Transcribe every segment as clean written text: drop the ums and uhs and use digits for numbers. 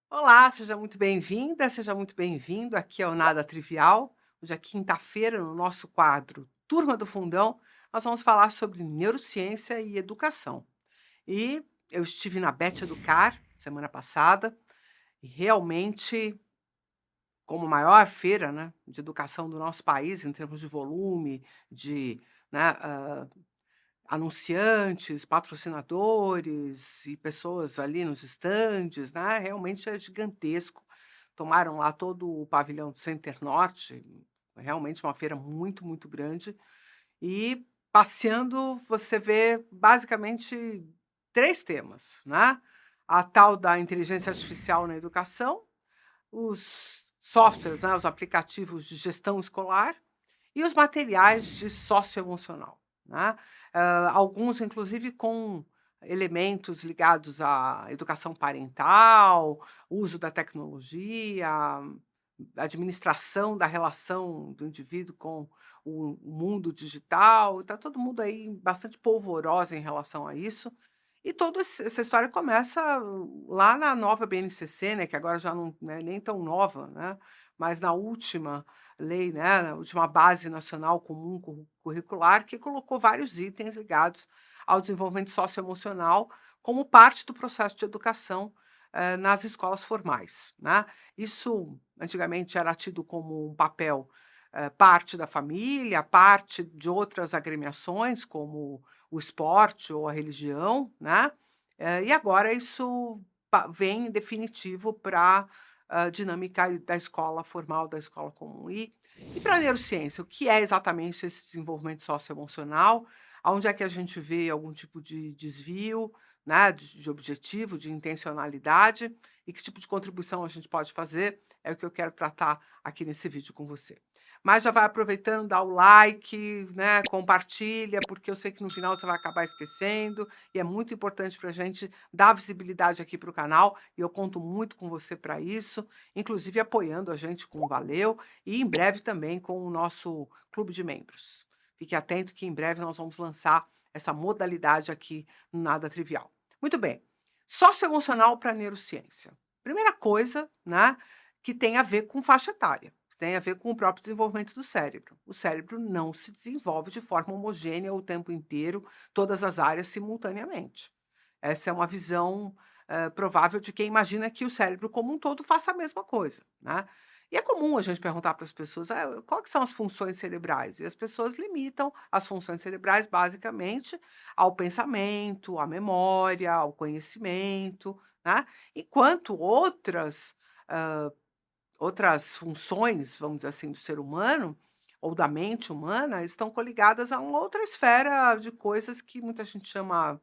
Olá, seja muito bem-vinda, seja muito bem-vindo. Aqui é o Nada Trivial. Hoje é quinta-feira, no nosso quadro Turma do Fundão, nós vamos falar sobre neurociência e educação. E eu estive na Bet Educar semana passada e realmente, como maior feira, né, de educação do nosso país, em termos de volume, de, né, anunciantes, patrocinadores e pessoas ali nos estandes, né, realmente é gigantesco. Tomaram lá todo o pavilhão do Center Norte, realmente uma feira muito, muito grande. E passeando, você vê basicamente 3 temas, né. A tal da inteligência artificial na educação, os softwares, né, os aplicativos de gestão escolar e os materiais de socioemocional, né. Alguns inclusive com elementos ligados à educação parental, uso da tecnologia, administração da relação do indivíduo com o mundo digital. Está todo mundo aí bastante polvorosa em relação a isso. E toda essa história começa lá na nova BNCC, né, que agora já não é nem tão nova, né, mas na última lei, né, na última base nacional comum curricular, que colocou vários itens ligados ao desenvolvimento socioemocional como parte do processo de educação, nas escolas formais, né. Isso antigamente era tido como um papel, parte da família, parte de outras agremiações, como o esporte ou a religião, né, e agora isso vem em definitivo para a dinâmica da escola formal, da escola comum. E para a neurociência, o que é exatamente esse desenvolvimento socioemocional? Aonde é que a gente vê algum tipo de desvio, né, de objetivo, de intencionalidade, e que tipo de contribuição a gente pode fazer, é o que eu quero tratar aqui nesse vídeo com você. Mas já vai aproveitando, dá o like, né, compartilha, porque eu sei que no final você vai acabar esquecendo, e é muito importante para a gente dar visibilidade aqui para o canal, e eu conto muito com você para isso, inclusive apoiando a gente com o Valeu, e em breve também com o nosso clube de membros. Fique atento que em breve nós vamos lançar essa modalidade aqui no Nada Trivial. Muito bem, socioemocional para neurociência. Primeira coisa, né, que tem a ver com faixa etária, que tem a ver com o próprio desenvolvimento do cérebro. O cérebro não se desenvolve de forma homogênea o tempo inteiro, todas as áreas simultaneamente. Essa é uma visão, provável de quem imagina que o cérebro como um todo faça a mesma coisa, né. E é comum a gente perguntar para as pessoas: "Ah, qual que são as funções cerebrais?" E as pessoas limitam as funções cerebrais basicamente ao pensamento, à memória, ao conhecimento, né, enquanto hã, outras funções, vamos dizer assim, do ser humano ou da mente humana estão coligadas a uma outra esfera de coisas que muita gente chama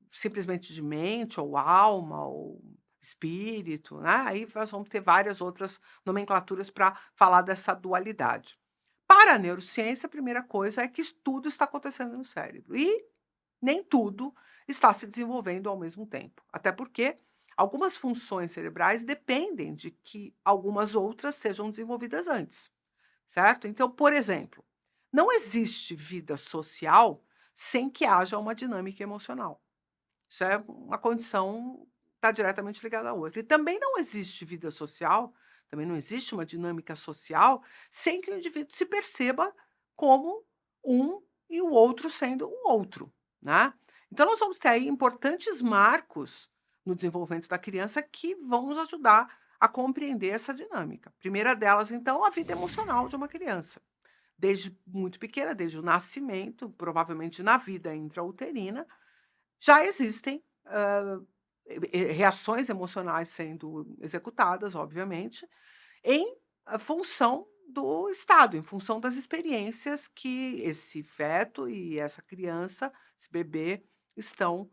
simplesmente de mente ou alma ou espírito, né, aí nós vamos ter várias outras nomenclaturas para falar dessa dualidade. Para a neurociência, a primeira coisa é que tudo está acontecendo no cérebro e nem tudo está se desenvolvendo ao mesmo tempo. Até porque algumas funções cerebrais dependem de que algumas outras sejam desenvolvidas antes, certo? Então, por exemplo, não existe vida social sem que haja uma dinâmica emocional. Isso é uma condição, está diretamente ligada à outra. E também não existe vida social, também não existe uma dinâmica social sem que o indivíduo se perceba como um e o outro sendo um outro, né. Então nós vamos ter aí importantes marcos no desenvolvimento da criança que vão nos ajudar a compreender essa dinâmica. Primeira delas, então, a vida emocional de uma criança. Desde muito pequena, desde o nascimento, provavelmente na vida intrauterina, já existem, reações emocionais sendo executadas, obviamente, em função do estado, em função das experiências que esse feto e essa criança, esse bebê, estão,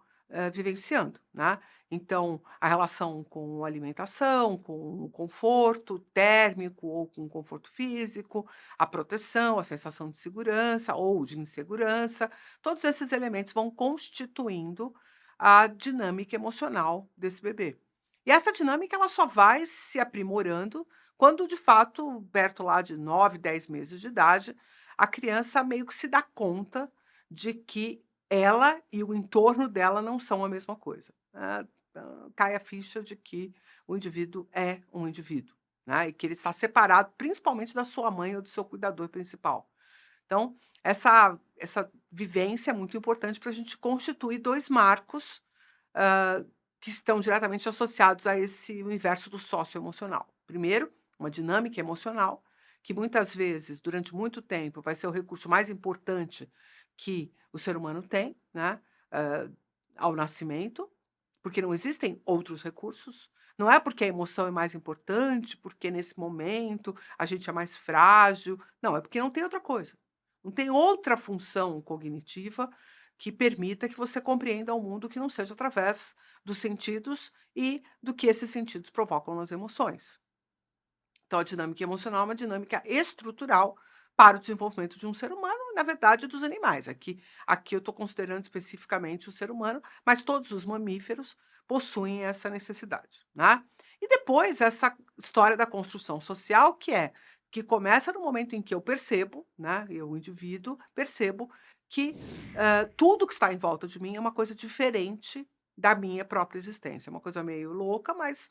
vivenciando, né. Então, a relação com a alimentação, com o conforto térmico ou com o conforto físico, a proteção, a sensação de segurança ou de insegurança, todos esses elementos vão constituindo a dinâmica emocional desse bebê. E essa dinâmica ela só vai se aprimorando quando de fato, perto lá de 9, 10 meses de idade, a criança meio que se dá conta de que ela e o entorno dela não são a mesma coisa, né. cai a ficha de que o indivíduo é um indivíduo, né, e que ele está separado principalmente da sua mãe ou do seu cuidador principal. Então, essa vivência é muito importante para a gente constituir 2 marcos, hã, que estão diretamente associados a esse universo do socioemocional. Primeiro, uma dinâmica emocional, que muitas vezes, durante muito tempo, vai ser o recurso mais importante que o ser humano tem, né, hã, ao nascimento, porque não existem outros recursos. Não é porque a emoção é mais importante, porque nesse momento a gente é mais frágil. Não, é porque não tem outra coisa. Não tem outra função cognitiva que permita que você compreenda o mundo que não seja através dos sentidos e do que esses sentidos provocam nas emoções. Então, a dinâmica emocional é uma dinâmica estrutural para o desenvolvimento de um ser humano e, na verdade, dos animais. Aqui eu estou considerando especificamente o ser humano, mas todos os mamíferos possuem essa necessidade, né? E depois essa história da construção social, que começa no momento em que eu percebo, né, eu, o indivíduo, percebo que tudo que está em volta de mim é uma coisa diferente da minha própria existência. É uma coisa meio louca, mas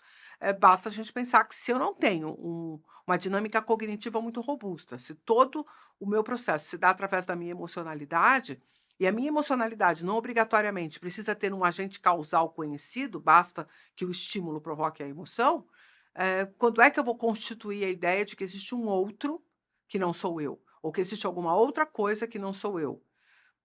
basta a gente pensar que se eu não tenho uma dinâmica cognitiva muito robusta, se todo o meu processo se dá através da minha emocionalidade, e a minha emocionalidade não obrigatoriamente precisa ter um agente causal conhecido, basta que o estímulo provoque a emoção, quando é que eu vou constituir a ideia de que existe um outro que não sou eu? Ou que existe alguma outra coisa que não sou eu?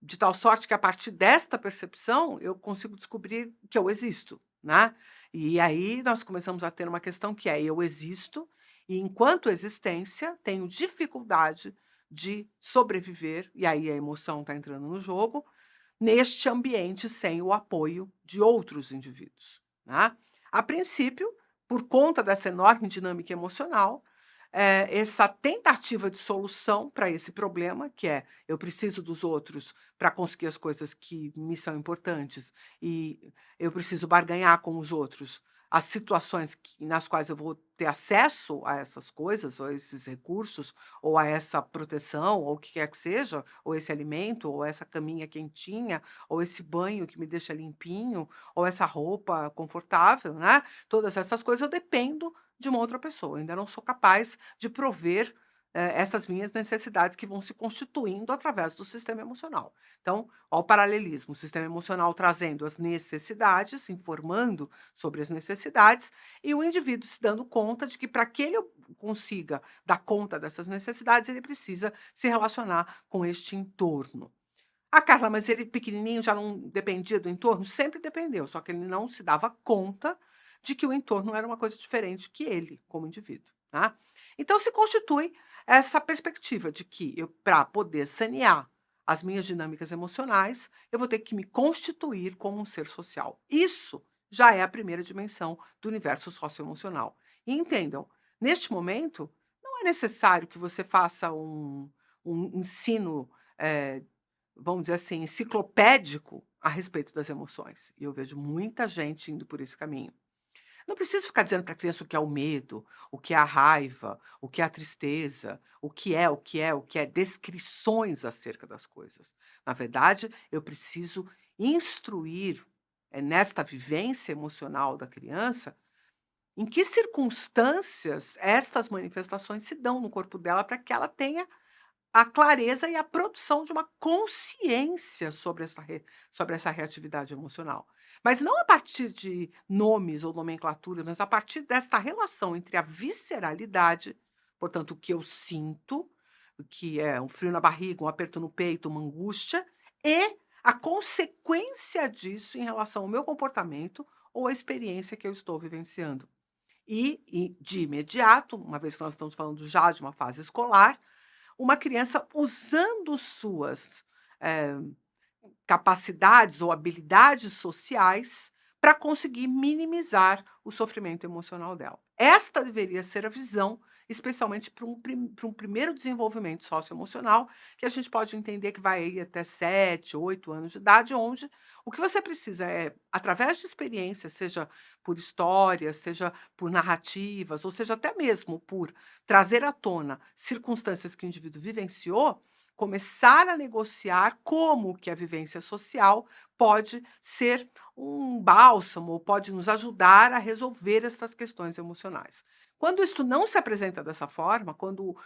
De tal sorte que a partir desta percepção eu consigo descobrir que eu existo, né. E aí nós começamos a ter uma questão que é: eu existo e enquanto existência tenho dificuldade de sobreviver, e aí a emoção está entrando no jogo, neste ambiente sem o apoio de outros indivíduos, né. A princípio, por conta dessa enorme dinâmica emocional, essa tentativa de solução para esse problema, que é: eu preciso dos outros para conseguir as coisas que me são importantes e eu preciso barganhar com os outros as situações nas quais eu vou ter acesso a essas coisas, ou a esses recursos, ou a essa proteção, ou o que quer que seja, ou esse alimento, ou essa caminha quentinha, ou esse banho que me deixa limpinho, ou essa roupa confortável, né? Todas essas coisas eu dependo de uma outra pessoa. Eu ainda não sou capaz de prover, essas minhas necessidades que vão se constituindo através do sistema emocional. Então, ao paralelismo, o sistema emocional trazendo as necessidades, informando sobre as necessidades, e o indivíduo se dando conta de que para que ele consiga dar conta dessas necessidades, ele precisa se relacionar com este entorno. "Ah, Carla, mas ele pequenininho já não dependia do entorno?" Sempre dependeu, só que ele não se dava conta de que o entorno era uma coisa diferente que ele, como indivíduo, tá. Então se constitui essa perspectiva de que eu, para poder sanear as minhas dinâmicas emocionais, eu vou ter que me constituir como um ser social. Isso já é a primeira dimensão do universo socioemocional. E entendam, neste momento, não é necessário que você faça um ensino, eh vamos dizer assim, enciclopédico a respeito das emoções. E eu vejo muita gente indo por esse caminho. Não preciso ficar dizendo para a criança o que é o medo, o que é a raiva, o que é a tristeza, o que é, descrições acerca das coisas. Na verdade, eu preciso instruir, nesta vivência emocional da criança, em que circunstâncias estas manifestações se dão no corpo dela para que ela tenha a clareza e a produção de uma consciência sobre essa reatividade emocional. Mas não a partir de nomes ou nomenclaturas, mas a partir desta relação entre a visceralidade, portanto, o que eu sinto, o que é um frio na barriga, um aperto no peito, uma angústia, e a consequência disso em relação ao meu comportamento ou à experiência que eu estou vivenciando. E de imediato, uma vez que nós estamos falando já de uma fase escolar, uma criança usando suas, eh, capacidades ou habilidades sociais para conseguir minimizar o sofrimento emocional dela. Esta deveria ser a visão, especialmente para um primeiro desenvolvimento socioemocional, que a gente pode entender que vai aí até 7, 8 anos de idade, onde o que você precisa é, através de experiências, seja por histórias, seja por narrativas, ou seja até mesmo por trazer à tona circunstâncias que o indivíduo vivenciou, começar a negociar como que a vivência social pode ser um bálsamo, ou pode nos ajudar a resolver essas questões emocionais. Quando isto não se apresenta dessa forma, quando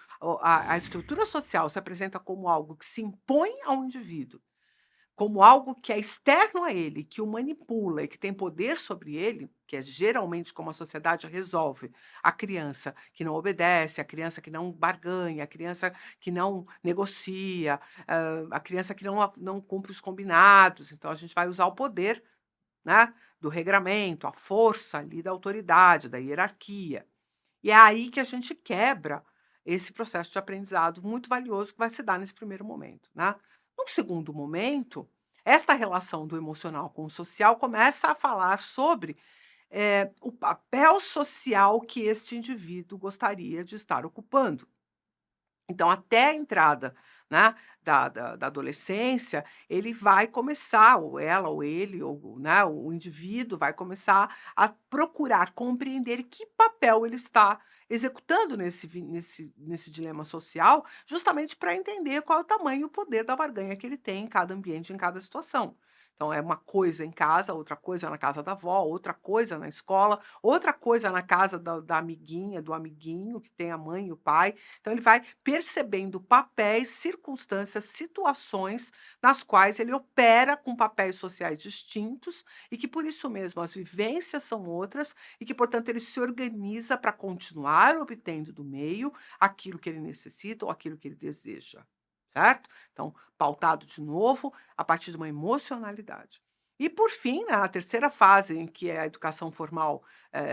a estrutura social se apresenta como algo que se impõe ao indivíduo, como algo que é externo a ele, que o manipula e que tem poder sobre ele, que é geralmente como a sociedade resolve a criança que não obedece, a criança que não barganha, a criança que não negocia, a criança que não cumpre os combinados. Então a gente vai usar o poder, né, do regramento, a força ali da autoridade, da hierarquia. E é aí que a gente quebra esse processo de aprendizado muito valioso que vai se dar nesse primeiro momento, né. Num segundo momento, esta relação do emocional com o social começa a falar sobre, o papel social que este indivíduo gostaria de estar ocupando. Então, até a entrada, né, da adolescência, ele vai começar, ou ela, ou ele, ou, né, o indivíduo vai começar a procurar compreender que papel ele está executando nesse dilema social, justamente para entender qual é o tamanho e o poder da barganha que ele tem em cada ambiente, em cada situação. Então, é uma coisa em casa, outra coisa na casa da avó, outra coisa na escola, outra coisa na casa da amiguinha, do amiguinho, que tem a mãe e o pai. Então ele vai percebendo papéis, circunstâncias, situações nas quais ele opera com papéis sociais distintos e que por isso mesmo as vivências são outras e que, portanto, ele se organiza para continuar obtendo do meio aquilo que ele necessita ou aquilo que ele deseja, certo? Então, pautado de novo a partir de uma emocionalidade. E por fim, na terceira fase em que a educação formal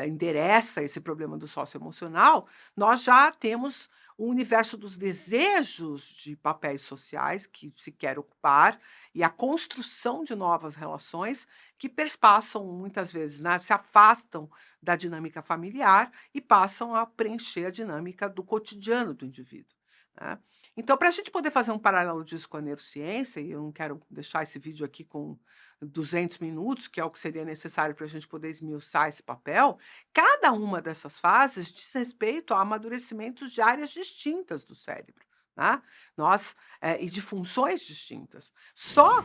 endereça esse problema do socioemocional, nós já temos o universo dos desejos de papéis sociais que se quer ocupar e a construção de novas relações que perspassam muitas vezes, né, se afastam da dinâmica familiar e passam a preencher a dinâmica do cotidiano do indivíduo, né. Então, para a gente poder fazer um paralelo disso com a neurociência, e eu não quero deixar esse vídeo aqui com 200 minutos, que é o que seria necessário para a gente poder esmiuçar esse papel, cada uma dessas fases diz respeito a amadurecimentos de áreas distintas do cérebro, né? E de funções distintas. Só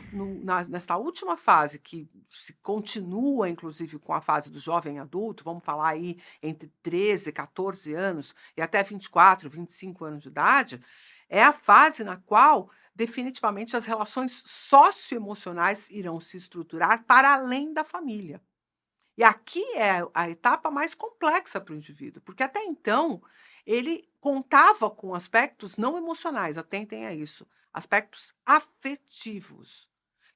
nesta última fase, que se continua, inclusive, com a fase do jovem adulto, vamos falar aí entre 13, 14 anos e até 24, 25 anos de idade, é a fase na qual definitivamente as relações socioemocionais irão se estruturar para além da família. E aqui é a etapa mais complexa para o indivíduo, porque até então ele contava com aspectos não emocionais, atentem a isso, aspectos afetivos,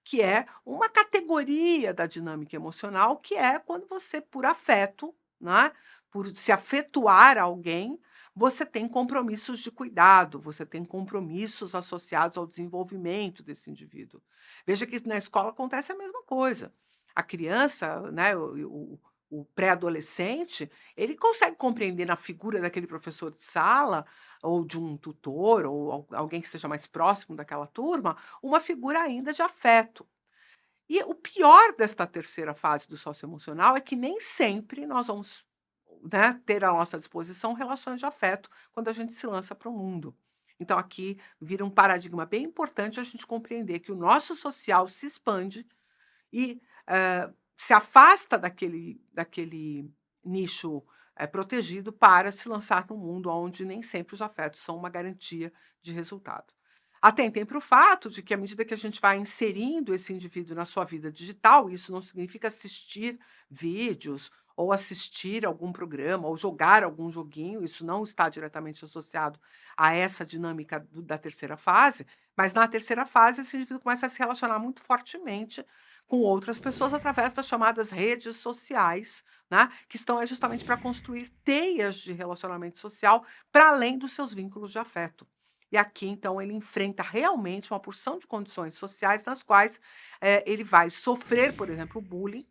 que é uma categoria da dinâmica emocional, que é quando você, por afeto, né, por se afetuar a alguém, você tem compromissos de cuidado, você tem compromissos associados ao desenvolvimento desse indivíduo. Veja que na escola acontece a mesma coisa. A criança, né, o pré-adolescente, ele consegue compreender na figura daquele professor de sala, ou de um tutor, ou alguém que esteja mais próximo daquela turma, uma figura ainda de afeto. E o pior desta terceira fase do socioemocional é que nem sempre nós vamos, né, ter à nossa disposição relações de afeto quando a gente se lança para o mundo. Então aqui vira um paradigma bem importante a gente compreender que o nosso social se expande e, se afasta daquele nicho, protegido para se lançar no mundo onde nem sempre os afetos são uma garantia de resultado. Atentem para o fato de que à medida que a gente vai inserindo esse indivíduo na sua vida digital, isso não significa assistir vídeos ou assistir algum programa ou jogar algum joguinho, isso não está diretamente associado a essa dinâmica da terceira fase, mas na terceira fase esse indivíduo começa a se relacionar muito fortemente com outras pessoas através das chamadas redes sociais, né, que estão aí justamente para construir teias de relacionamento social para além dos seus vínculos de afeto. E aqui, então, ele enfrenta realmente uma porção de condições sociais nas quais, ele vai sofrer, por exemplo, bullying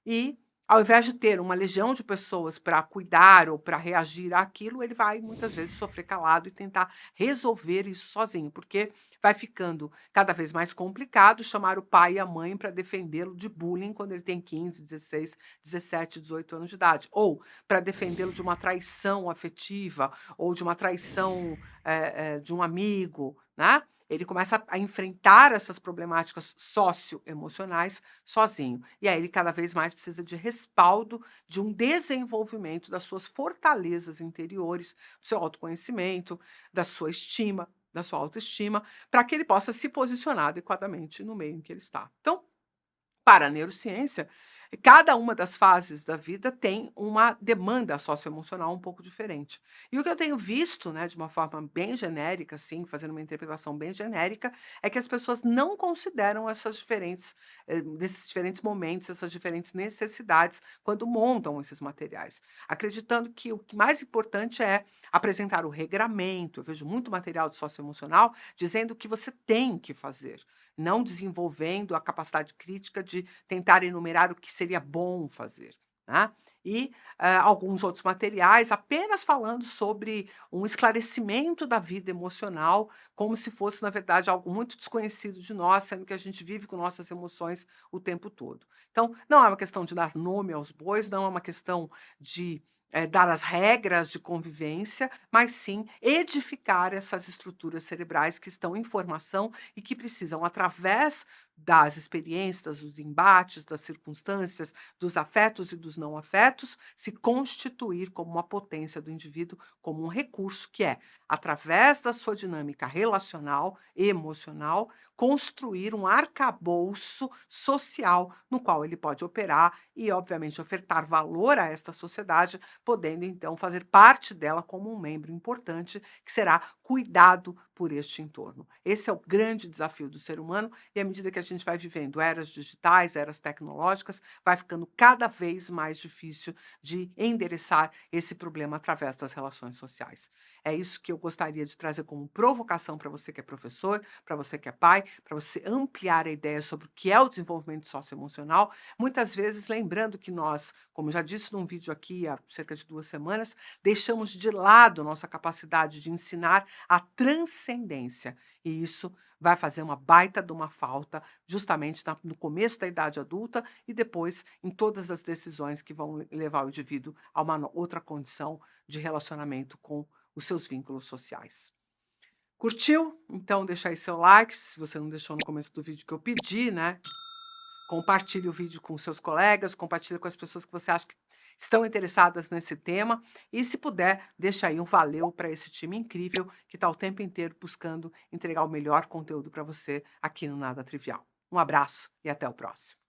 e, ao invés de ter uma legião de pessoas para cuidar ou para reagir àquilo, ele vai muitas vezes sofrer calado e tentar resolver isso sozinho, porque vai ficando cada vez mais complicado chamar o pai e a mãe para defendê-lo de bullying quando ele tem 15, 16, 17, 18 anos de idade, ou para defendê-lo de uma traição afetiva ou de uma traição de um amigo, né. ele começa a enfrentar essas problemáticas socioemocionais sozinho. E aí ele cada vez mais precisa de respaldo, de um desenvolvimento das suas fortalezas interiores, do seu autoconhecimento, da sua estima, da sua autoestima, para que ele possa se posicionar adequadamente no meio em que ele está. Então, para a neurociência, cada uma das fases da vida tem uma demanda socioemocional um pouco diferente. E o que eu tenho visto, né, de uma forma bem genérica, assim, fazendo uma interpretação bem genérica, é que as pessoas não consideram essas diferentes, desses diferentes momentos, essas diferentes necessidades quando montam esses materiais, acreditando que o que mais importante é apresentar o regramento. Eu vejo muito material de socioemocional dizendo o que você tem que fazer, não desenvolvendo a capacidade crítica de tentar enumerar o que seria bom fazer, né. E, alguns outros materiais apenas falando sobre um esclarecimento da vida emocional, como se fosse, na verdade, algo muito desconhecido de nós, sendo que a gente vive com nossas emoções o tempo todo. Então, não é uma questão de dar nome aos bois, não é uma questão de, dar as regras de convivência, mas sim edificar essas estruturas cerebrais que estão em formação e que precisam, através das experiências, dos embates, das circunstâncias, dos afetos e dos não afetos, se constituir como uma potência do indivíduo, como um recurso que é, através da sua dinâmica relacional e emocional, construir um arcabouço social no qual ele pode operar e, obviamente, ofertar valor a esta sociedade, podendo então fazer parte dela como um membro importante que será cuidado por este entorno. Esse é o grande desafio do ser humano e à medida que a gente vai vivendo eras digitais, eras tecnológicas, vai ficando cada vez mais difícil de endereçar esse problema através das relações sociais. É isso que eu gostaria de trazer como provocação para você que é professor, para você que é pai, para você ampliar a ideia sobre o que é o desenvolvimento socioemocional, muitas vezes lembrando que nós, como já disse num vídeo aqui há cerca de 2 semanas, deixamos de lado nossa capacidade de ensinar a transcendência, e isso vai fazer uma baita de uma falta justamente no começo da idade adulta e depois em todas as decisões que vão levar o indivíduo a uma outra condição de relacionamento com os seus vínculos sociais. Curtiu? Então deixa aí seu like, se você não deixou no começo do vídeo que eu pedi, né? Compartilhe o vídeo com seus colegas, compartilhe com as pessoas que você acha que estão interessadas nesse tema e, se puder, deixa aí um valeu para esse time incrível que está o tempo inteiro buscando entregar o melhor conteúdo para você aqui no Nada Trivial. Um abraço e até o próximo.